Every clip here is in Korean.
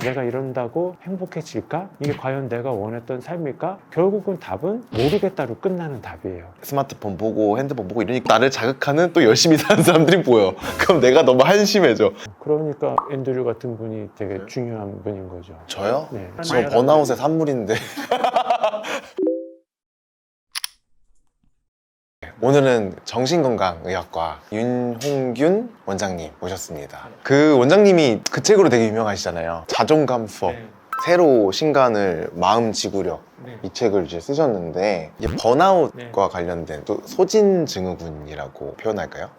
내가 이런다고 행복해질까? 이게 과연 내가 원했던 삶일까? 결국은 답은 모르겠다로 끝나는 답이에요. 스마트폰 보고 핸드폰 보고 이러니까 나를 자극하는 또 열심히 사는 사람들이 보여. 그럼 내가 너무 한심해져. 그러니까 앤드류 같은 분이 되게 중요한 분인 거죠. 저요? 네. 저 번아웃의 산물인데. 오늘은 정신건강의학과 윤홍균 원장님 모셨습니다. 그 원장님이 그 책으로 되게 유명하시잖아요. 자존감 수업. 새로 신간을 마음 지구력. 이 책을 이제 쓰셨는데 이게 번아웃과 관련된 또 소진증후군이라고 표현할까요?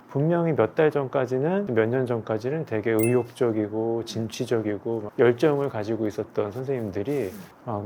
분명히 몇 달 전까지는, 몇 년 전까지는 되게 의욕적이고 진취적이고 막 열정을 가지고 있었던 선생님들이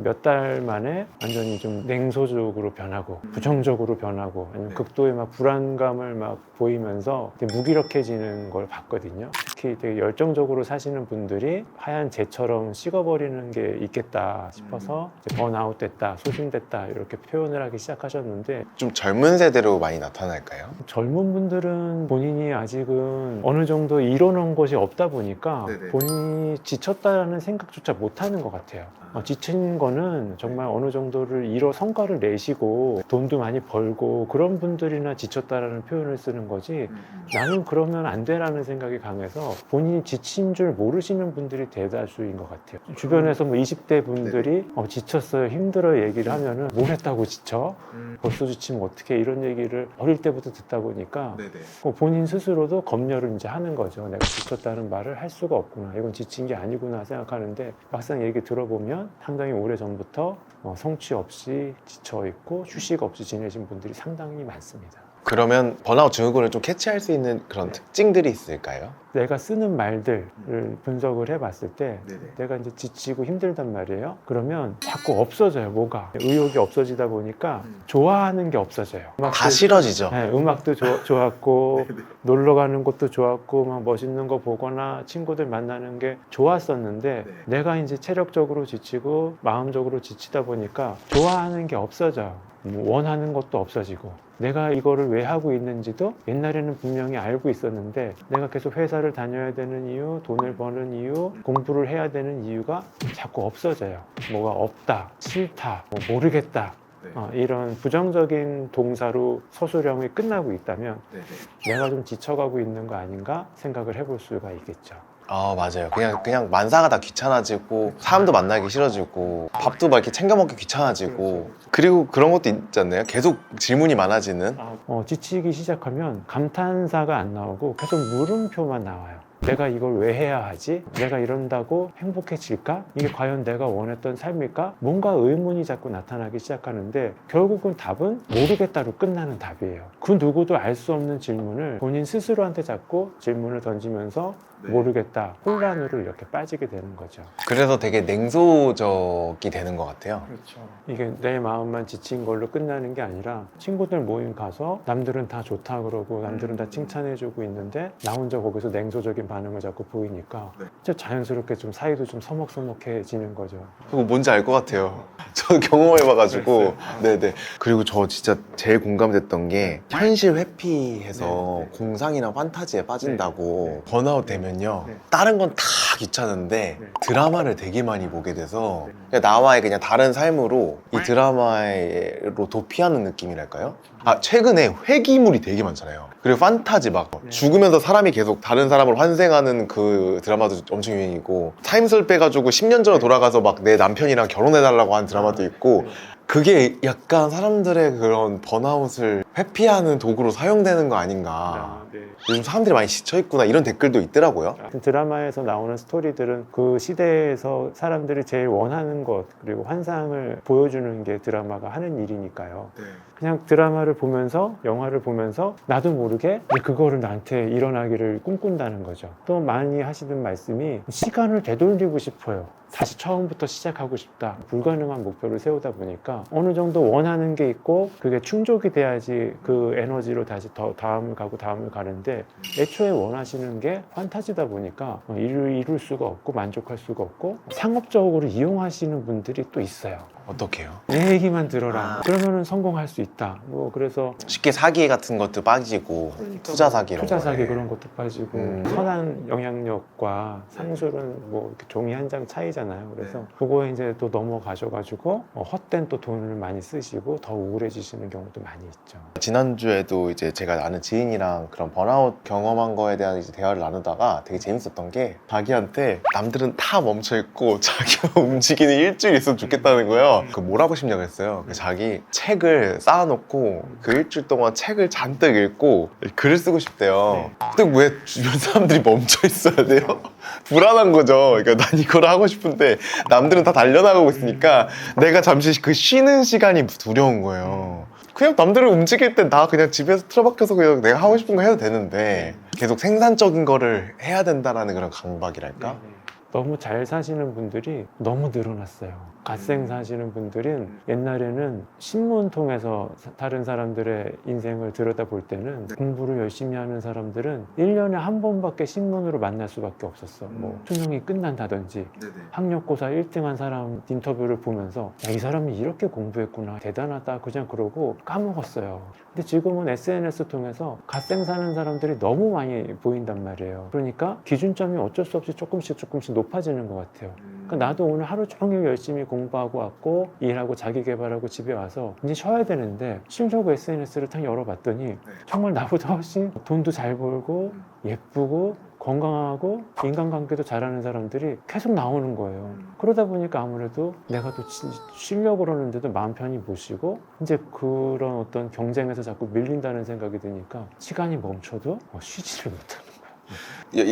몇 달 만에 완전히 좀 냉소적으로 변하고 부정적으로 변하고 아니면 극도의 막 불안감을 막 보이면서 되게 무기력해지는 걸 봤거든요. 특히 되게 열정적으로 사시는 분들이 하얀 재처럼 식어버리는 게 있겠다 싶어서 이제 번아웃 됐다, 소진됐다 이렇게 표현을 하기 시작하셨는데, 좀 젊은 세대로 많이 나타날까요? 젊은 분들은 본인이 아직은 어느 정도 이뤄놓은 것이 없다 보니까 본인이 지쳤다라는 생각조차 못하는 것 같아요. 지친 거는 정말 어느 정도를 이뤄 성과를 내시고 돈도 많이 벌고 그런 분들이나 지쳤다라는 표현을 쓰는 거지, 나는 그러면 안 돼라는 생각이 강해서 본인이 지친 줄 모르시는 분들이 대다수인 것 같아요. 주변에서 뭐 20대 분들이 지쳤어요, 힘들어요 얘기를 하면은 뭘 했다고 지쳐? 벌써 지치면 어떻게, 이런 얘기를 어릴 때부터 듣다 보니까 본인 스스로도 검열을 이제 하는 거죠. 내가 지쳤다는 말을 할 수가 없구나, 이건 지친 게 아니구나 생각하는데, 막상 얘기 들어보면 상당히 오래전부터 성취 없이 지쳐있고 휴식 없이 지내신 분들이 상당히 많습니다. 그러면 번아웃 증후군을 좀 캐치할 수 있는 그런 특징들이 있을까요? 내가 쓰는 말들을 분석을 해봤을 때 내가 이제 지치고 힘들단 말이에요. 그러면 자꾸 없어져요. 뭐가 의욕이 없어지다 보니까 좋아하는 게 없어져요. 다 싫어지죠. 네, 음악도 좋았고 놀러 가는 것도 좋았고 막 멋있는 거 보거나 친구들 만나는 게 좋았었는데 내가 이제 체력적으로 지치고 마음적으로 지치다 보니까 좋아하는 게 없어져요. 원하는 것도 없어지고, 내가 이거를 왜 하고 있는지도 옛날에는 분명히 알고 있었는데 내가 계속 회사를 다녀야 되는 이유, 돈을 버는 이유, 공부를 해야 되는 이유가 자꾸 없어져요. 뭐가 없다, 싫다, 모르겠다, 이런 부정적인 동사로 서술형이 끝나고 있다면 내가 좀 지쳐가고 있는 거 아닌가 생각을 해볼 수가 있겠죠. 맞아요. 그냥 만사가 다 귀찮아지고 사람도 만나기 싫어지고 밥도 막 이렇게 챙겨 먹기 귀찮아지고, 그리고 그런 것도 있지 않나요? 계속 질문이 많아지는. 지치기 시작하면 감탄사가 안 나오고 계속 물음표만 나와요. 내가 이걸 왜 해야 하지? 내가 이런다고 행복해질까? 이게 과연 내가 원했던 삶일까? 뭔가 의문이 자꾸 나타나기 시작하는데 결국은 답은 모르겠다로 끝나는 답이에요. 그 누구도 알 수 없는 질문을 본인 스스로한테 자꾸 질문을 던지면서 모르겠다, 혼란으로 이렇게 빠지게 되는 거죠. 그래서 되게 냉소적이 되는 것 같아요. 그렇죠. 이게 내 마음만 지친 걸로 끝나는 게 아니라 친구들 모임 가서 남들은 다 좋다 그러고 남들은 다 칭찬해주고 있는데 나 혼자 거기서 냉소적인 반응을 자꾸 보이니까 진짜 자연스럽게 좀 사이도 좀 서먹서먹해지는 거죠. 그거 뭔지 알 것 같아요. 저 경험해봐가지고. 네네. 그리고 저 진짜 제일 공감됐던 게 현실 회피해서 공상이나 판타지에 빠진다고 번아웃 되면요, 다른 건 다 귀찮은데 드라마를 되게 많이 보게 돼서 그냥 나와의 그냥 다른 삶으로 이 드라마로 도피하는 느낌이랄까요? 최근에 회귀물이 되게 많잖아요. 그리고 판타지 막 죽으면서 사람이 계속 다른 사람을 환생하는 그 드라마도 엄청 유행이고, 타임슬 빼가지고 10년 전으로 돌아가서 막 내 남편이랑 결혼해달라고 하는 드라마도 있고, 그게 약간 사람들의 그런 번아웃을 회피하는 도구로 사용되는 거 아닌가. 요즘 사람들이 많이 지쳐있구나, 이런 댓글도 있더라고요. 드라마에서 나오는 스토리들은 그 시대에서 사람들이 제일 원하는 것, 그리고 환상을 보여주는 게 드라마가 하는 일이니까요. 그냥 드라마를 보면서, 영화를 보면서 나도 모르게 그거를 나한테 일어나기를 꿈꾼다는 거죠. 또 많이 하시는 말씀이 시간을 되돌리고 싶어요. 다시 처음부터 시작하고 싶다. 불가능한 목표를 세우다 보니까 어느 정도 원하는 게 있고 그게 충족이 돼야지 그 에너지로 다시 더 다음을 가는데, 애초에 원하시는 게 판타지다 보니까 이룰 수가 없고 만족할 수가 없고 상업적으로 이용하시는 분들이 또 있어요. 어떻게 해요? 내 얘기만 들어라. 그러면은 성공할 수 있다. 뭐 그래서 쉽게 사기 같은 것도 빠지고 투자 사기 이런 투자 사기 거에. 그런 것도 빠지고 선한 영향력과 상술은 뭐 이렇게 종이 한 장 차이잖아요. 그래서 그거에 이제 또 넘어가셔가지고 헛된 또 돈을 많이 쓰시고 더 우울해지시는 경우도 많이 있죠. 지난주에도 이제 제가 아는 지인이랑 그런 번아웃 경험한 거에 대한 이제 대화를 나누다가 되게 재밌었던 게 자기한테 남들은 다 멈춰있고 자기만 움직이는 일주일 있으면 좋겠다는 거예요. 그 뭘 하고 싶냐고 했어요. 자기 책을 쌓아놓고 그 일주일 동안 책을 잔뜩 읽고 글을 쓰고 싶대요. 근데 왜 주변 사람들이 멈춰 있어야 돼요? 불안한 거죠. 그러니까 난 이걸 하고 싶은데 남들은 다 달려나가고 있으니까 내가 잠시 그 쉬는 시간이 두려운 거예요. 그냥 남들을 움직일 때 나 그냥 집에서 틀어박혀서 그냥 내가 하고 싶은 거 해도 되는데 계속 생산적인 거를 해야 된다라는 그런 강박이랄까? 너무 잘 사시는 분들이 너무 늘어났어요. 갓생 사시는 분들은 옛날에는 신문 통해서 다른 사람들의 인생을 들여다볼 때는 공부를 열심히 하는 사람들은 1년에 한 번밖에 신문으로 만날 수밖에 없었어. 뭐 수능이 끝난다든지 학력고사 1등한 사람 인터뷰를 보면서 야, 이 사람이 이렇게 공부했구나 대단하다 그냥 그러고 까먹었어요. 근데 지금은 SNS 통해서 갓생 사는 사람들이 너무 많이 보인단 말이에요. 그러니까 기준점이 어쩔 수 없이 조금씩 높아지는 것 같아요. 그러니까 나도 오늘 하루 종일 열심히 공부하고 왔고 일하고 자기 개발하고 집에 와서 이제 쉬어야 되는데 쉬려고 SNS를 딱 열어봤더니 정말 나보다 훨씬 돈도 잘 벌고 예쁘고 건강하고 인간관계도 잘하는 사람들이 계속 나오는 거예요. 그러다 보니까 아무래도 내가 또 쉬려고 그러는데도 마음 편히 못 쉬고 이제 그런 어떤 경쟁에서 자꾸 밀린다는 생각이 드니까 시간이 멈춰도 쉬지를 못하는 거예요.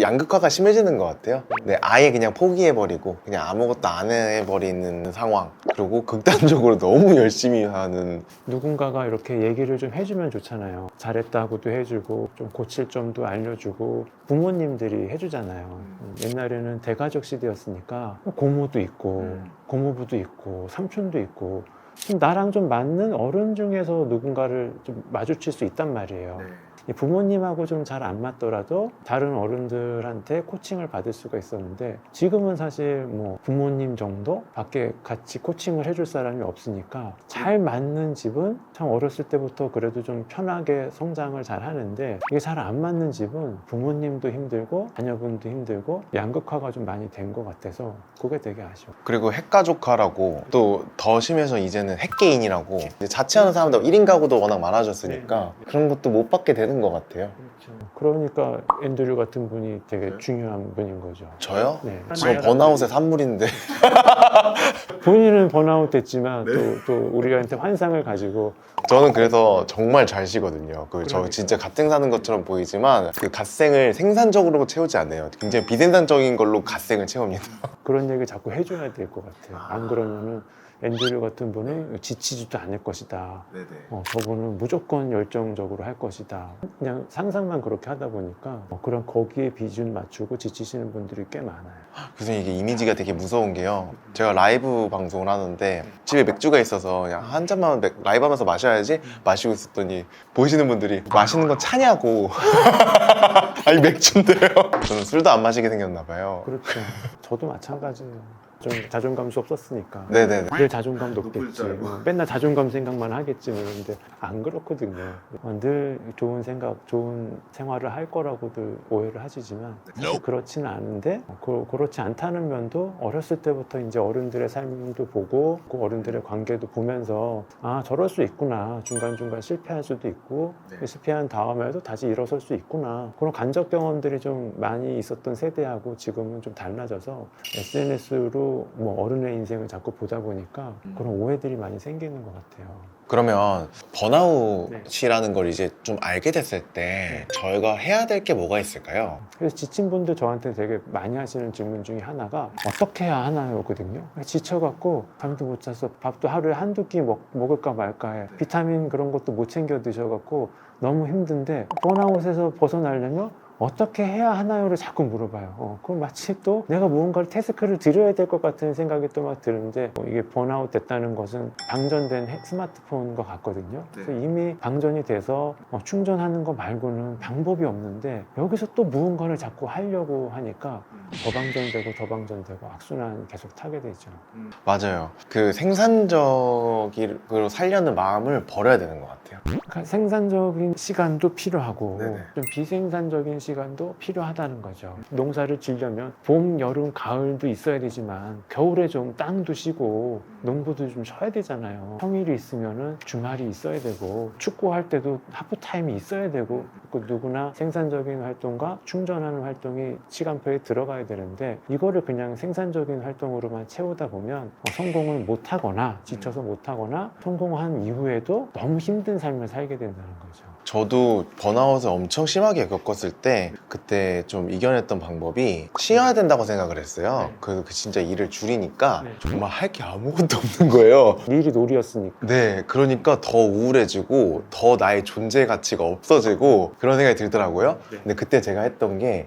양극화가 심해지는 것 같아요. 네, 아예 그냥 포기해버리고 그냥 아무것도 안 해버리는 상황. 그리고 극단적으로 너무 열심히 하는. 누군가가 이렇게 얘기를 좀 해주면 좋잖아요. 잘했다고도 해주고 좀 고칠 점도 알려주고 부모님들이 해주잖아요. 옛날에는 대가족 시대였으니까 고모도 있고 고모부도 있고 삼촌도 있고 나랑 좀 맞는 어른 중에서 누군가를 좀 마주칠 수 있단 말이에요. 부모님하고 좀 잘 안 맞더라도 다른 어른들한테 코칭을 받을 수가 있었는데 지금은 사실 뭐 부모님 정도 밖에 같이 코칭을 해줄 사람이 없으니까 잘 맞는 집은 참 어렸을 때부터 그래도 좀 편하게 성장을 잘 하는데 이게 잘 안 맞는 집은 부모님도 힘들고 자녀분도 힘들고 양극화가 좀 많이 된 것 같아서 그게 되게 아쉬워. 그리고 핵가족화라고 또 더 심해서 이제는 핵개인이라고 자취하는 사람들 1인 가구도 워낙 많아졌으니까 그런 것도 못 받게 되는 것 같아요. 그러니까 앤드류 같은 분이 되게 중요한 분인 거죠. 저요? 네. 저 번아웃의 산물인데. 본인은 번아웃 됐지만 또 우리한테 환상을 가지고 저는 그래서 정말 잘 쉬거든요. 저 그러니까. 진짜 갓생 사는 것처럼 보이지만 그 갓생을 생산적으로 채우지 않아요. 굉장히 비생산적인 걸로 갓생을 채웁니다. 그런 얘기 자꾸 해줘야 될 것 같아요. 안 그러면은 앤드류 같은 분은 지치지도 않을 것이다. 저분은 무조건 열정적으로 할 것이다. 그냥 상상만 그렇게 하다 보니까 그런 거기에 비준 맞추고 지치시는 분들이 꽤 많아요. 그래서 이게 이미지가 되게 무서운 게요. 제가 라이브 방송을 하는데 집에 맥주가 있어서 그냥 한 잔만 라이브 하면서 마셔야지 마시고 있었더니 보시는 분들이 마시는 건 차냐고. 아니 맥주인데요. 저는 술도 안 마시게 생겼나 봐요. 그렇죠. 저도 마찬가지예요. 좀 자존감 없었으니까 네네네. 늘 자존감 높겠지. 맨날 자존감 생각만 하겠지. 그런데 안 그렇거든요. 늘 좋은 생각, 좋은 생활을 할 거라고들 오해를 하시지만 사실 그렇지는 않은데 그렇지 않다는 면도 어렸을 때부터 이제 어른들의 삶도 보고 그 어른들의 관계도 보면서 아 저럴 수 있구나. 중간중간 실패할 수도 있고 실패한 다음에도 다시 일어설 수 있구나. 그런 간접 경험들이 좀 많이 있었던 세대하고 지금은 좀 달라져서 SNS로 뭐 어른의 인생을 자꾸 보다 보니까 그런 오해들이 많이 생기는 것 같아요. 그러면 번아웃이라는 걸 이제 좀 알게 됐을 때 저희가 해야 될 게 뭐가 있을까요? 그래서 지친 분들 저한테 되게 많이 하시는 질문 중에 하나가 어떻게 해야 하나요거든요. 지쳐갖고 잠도 못 자서 밥도 하루에 한두 끼 먹을까 말까 해. 비타민 그런 것도 못 챙겨 드셔갖고 너무 힘든데 번아웃에서 벗어나려면 어떻게 해야 하나요를 자꾸 물어봐요. 그럼 마치 또 내가 무언가를 태스크를 드려야 될 것 같은 생각이 또 막 드는데 이게 번아웃 됐다는 것은 방전된 스마트폰과 같거든요. 그래서 이미 방전이 돼서 충전하는 거 말고는 방법이 없는데 여기서 또 무언가를 자꾸 하려고 하니까 더 방전되고 더 방전되고 악순환 계속 타게 되죠. 맞아요. 그 생산적으로 살려는 마음을 버려야 되는 것 같아요. 그러니까 생산적인 시간도 필요하고 네네. 좀 비생산적인 시간도 필요하다는 거죠. 농사를 지려면 봄, 여름, 가을도 있어야 되지만 겨울에 좀 땅도 쉬고 농부도 좀 쉬어야 되잖아요. 평일이 있으면은 주말이 있어야 되고 축구할 때도 하프타임이 있어야 되고 누구나 생산적인 활동과 충전하는 활동이 시간표에 들어가야 되는데 이거를 그냥 생산적인 활동으로만 채우다 보면 성공을 못하거나 지쳐서 못하거나 성공한 이후에도 너무 힘든 삶을 살게 된다는 거죠. 저도 번아웃을 엄청 심하게 겪었을 때 그때 좀 이겨냈던 방법이 쉬어야 된다고 생각을 했어요. 그 진짜 일을 줄이니까 정말 할 게 아무것도 없는 거예요. 일이 놀이였으니까. 네, 그러니까 더 우울해지고 더 나의 존재 가치가 없어지고 그런 생각이 들더라고요. 근데 그때 제가 했던 게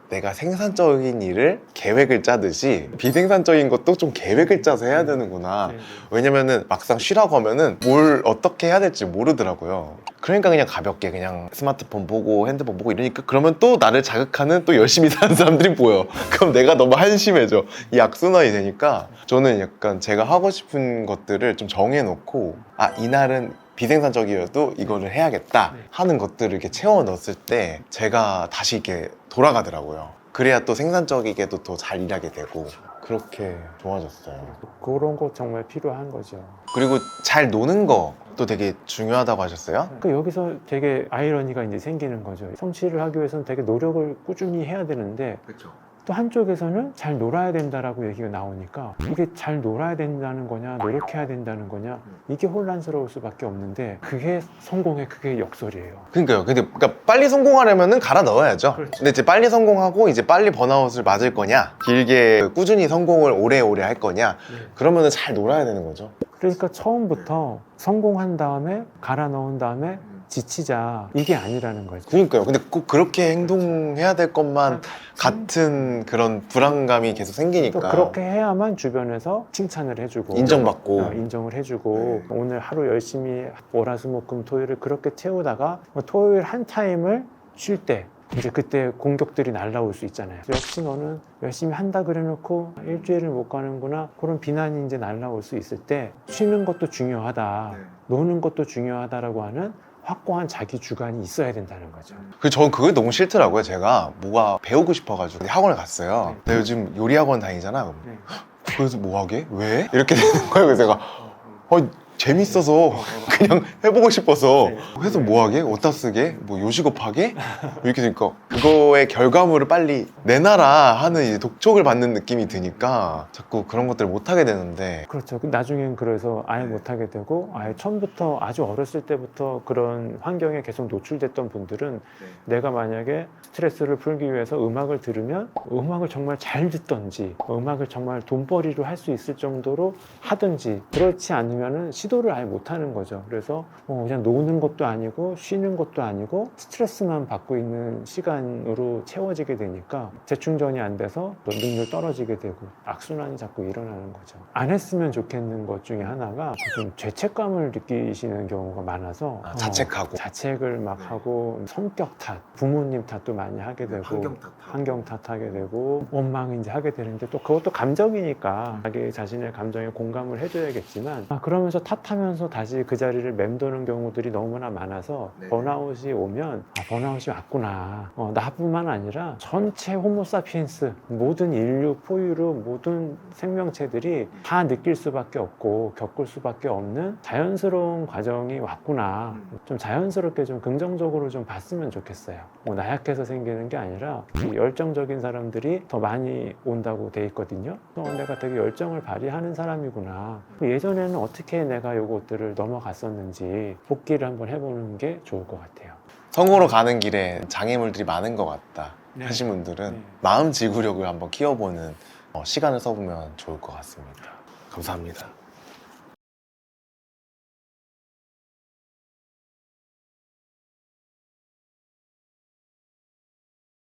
내가 생산적인 일을 계획을 짜듯이 비생산적인 것도 좀 계획을 짜서 해야 되는구나. 왜냐면은 막상 쉬라고 하면은 뭘 어떻게 해야 될지 모르더라고요. 그러니까 그냥 가볍게 그냥 스마트폰 보고 핸드폰 보고 이러니까 그러면 또 나를 자극하는 또 열심히 사는 사람들이 보여. 그럼 내가 너무 한심해져. 이 악순환이 되니까 저는 약간 제가 하고 싶은 것들을 좀 정해놓고 이날은 비생산적이어도 이거를 해야겠다 하는 것들을 이렇게 채워 넣었을 때 제가 다시 이렇게 돌아가더라고요. 그래야 또 생산적이게도 더 잘 일하게 되고 그렇게 좋아졌어요. 그런 거 정말 필요한 거죠. 그리고 잘 노는 것도 되게 중요하다고 하셨어요? 그러니까 여기서 되게 아이러니가 이제 생기는 거죠. 성취를 하기 위해서는 되게 노력을 꾸준히 해야 되는데 또 한쪽에서는 잘 놀아야 된다라고 얘기가 나오니까 이게 잘 놀아야 된다는 거냐 노력해야 된다는 거냐 이게 혼란스러울 수밖에 없는데 그게 성공의 그게 역설이에요. 그러니까요. 그러니까 빨리 성공하려면은 갈아 넣어야죠. 그렇죠. 근데 이제 빨리 성공하고 이제 빨리 번아웃을 맞을 거냐, 길게 꾸준히 성공을 오래오래 할 거냐, 그러면은 잘 놀아야 되는 거죠. 그러니까 처음부터 성공한 다음에 갈아 넣은 다음에 지치자 이게 아니라는 거죠. 그러니까요. 근데 꼭 그렇게 행동해야 될 것만 같은 그런 불안감이 계속 또 생기니까 그렇게 해야만 주변에서 칭찬을 해주고 인정받고 인정을 해주고 오늘 하루 열심히 월화수목금 토요일을 그렇게 채우다가 토요일 한 타임을 쉴 때 이제 그때 공격들이 날라올 수 있잖아요. 역시 너는 열심히 한다 그래놓고 일주일을 못 가는구나 그런 비난이 이제 날라올 수 있을 때 쉬는 것도 중요하다 노는 것도 중요하다라고 하는 확고한 자기 주관이 있어야 된다는 거죠. 저는 그게 너무 싫더라고요. 제가 뭐가 배우고 싶어가지고 학원을 갔어요. 나 요즘 요리 학원 다니잖아. 그래서 뭐 하게? 왜? 이렇게 되는 거예요. 그래서 제가 재밌어서 그냥 해보고 싶어서 해서 뭐 하게? 어디다 쓰게? 뭐 요식업 하게? 이렇게 되니까 그거의 결과물을 빨리 내놔라 하는 이제 독촉을 받는 느낌이 드니까 자꾸 그런 것들을 못 하게 되는데 그렇죠. 나중엔 그래서 아예 못 하게 되고 아예 처음부터 아주 어렸을 때부터 그런 환경에 계속 노출됐던 분들은 내가 만약에 스트레스를 풀기 위해서 음악을 들으면 음악을 정말 잘 듣던지 음악을 정말 돈벌이로 할 수 있을 정도로 하든지 그렇지 않으면은 시도를 아예 못 하는 거죠. 그래서 그냥 노는 것도 아니고 쉬는 것도 아니고 스트레스만 받고 있는 시간으로 채워지게 되니까 재충전이 안 돼서 또 능률 떨어지게 되고 악순환이 자꾸 일어나는 거죠. 안 했으면 좋겠는 것 중에 하나가 좀 죄책감을 느끼시는 경우가 많아서 자책하고 자책을 막 하고 성격 탓, 부모님 탓도 많이 하게 되고 환경 탓하게 되고 원망 이제 하게 되는데 또 그것도 감정이니까 자기 자신의 감정에 공감을 해줘야겠지만 그러면서 탓하면서 다시 그 자리를 맴도는 경우들이 너무나 많아서 번아웃이 오면 번아웃이 왔구나 나뿐만 아니라 전체 호모사피엔스 모든 인류 포유류 모든 생명체들이 다 느낄 수밖에 없고 겪을 수밖에 없는 자연스러운 과정이 왔구나 좀 자연스럽게 좀 긍정적으로 좀 봤으면 좋겠어요. 나약해서 생기는 게 아니라 열정적인 사람들이 더 많이 온다고 돼 있거든요. 내가 되게 열정을 발휘하는 사람이구나 예전에는 어떻게 내가 요것들을 넘어갔었는지 복기를 한번 해보는 게 좋을 것 같아요. 성으로 가는 길에 장애물들이 많은 것 같다 하신 분들은 마음 지구력을 한번 키워보는 시간을 써보면 좋을 것 같습니다. 감사합니다.